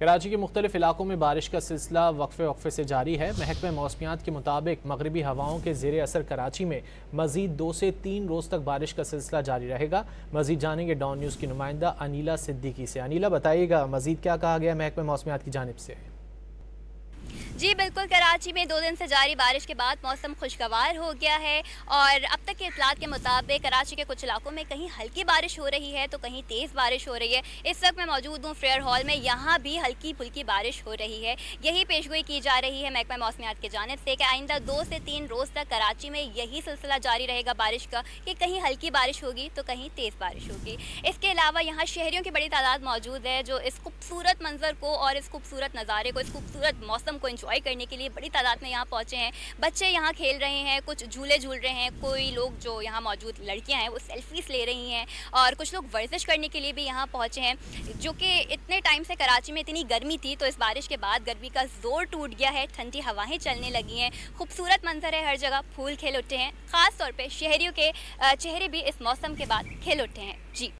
कराची के मुख्तलिफ इलाकों में बारिश का सिलसिला वक्फे वक्फे से जारी है। महकमे मौसमियात के मुताबिक मगरबी हवाओं के ज़ेर असर कराची में मजीद 2 से 3 रोज़ तक बारिश का सिलसिला जारी रहेगा। मजीद जानेंगे डॉन न्यूज़ की नुमाइंदा अनीला सिद्दीकी से। अनीला, बताइएगा मजीद क्या कहा गया महकमे मौसमियात की जानिब से? जी बिल्कुल, कराची में 2 दिन से जारी बारिश के बाद मौसम खुशगवार हो गया है और अब तक के इत्तलात के मुताबिक कराची के कुछ इलाकों में कहीं हल्की बारिश हो रही है तो कहीं तेज़ बारिश हो रही है। इस वक्त मैं मौजूद हूँ फेयर हॉल में, यहाँ भी हल्की फुल्की बारिश हो रही है। यही पेशगोई की जा रही है महकमा मौसमियात की जानिब से कि आइंदा 2 से 3 रोज़ तक कराची में यही सिलसिला जारी रहेगा बारिश का, कि कहीं हल्की बारिश होगी तो कहीं तेज़ बारिश होगी। इसके अलावा यहाँ शहरियों की बड़ी तादाद मौजूद है जो इस खूबसूरत मंजर को और इस खूबसूरत नज़ारे को, इस खूबसूरत मौसम को एंजॉय करने के लिए बड़ी तादाद में यहाँ पहुँचे हैं। बच्चे यहाँ खेल रहे हैं, कुछ झूले झूल रहे हैं, कोई लोग जो यहाँ मौजूद लड़कियाँ हैं वो सेल्फीज ले रही हैं और कुछ लोग वर्जिश करने के लिए भी यहाँ पहुँचे हैं। जो कि इतने टाइम से कराची में इतनी गर्मी थी तो इस बारिश के बाद गर्मी का जोर टूट गया है, ठंडी हवाएं चलने लगी हैं, खूबसूरत मंजर है, हर जगह फूल खिल उठे हैं। ख़ास तौर पर शहरियों के चेहरे भी इस मौसम के बाद खिल उठे हैं। जी।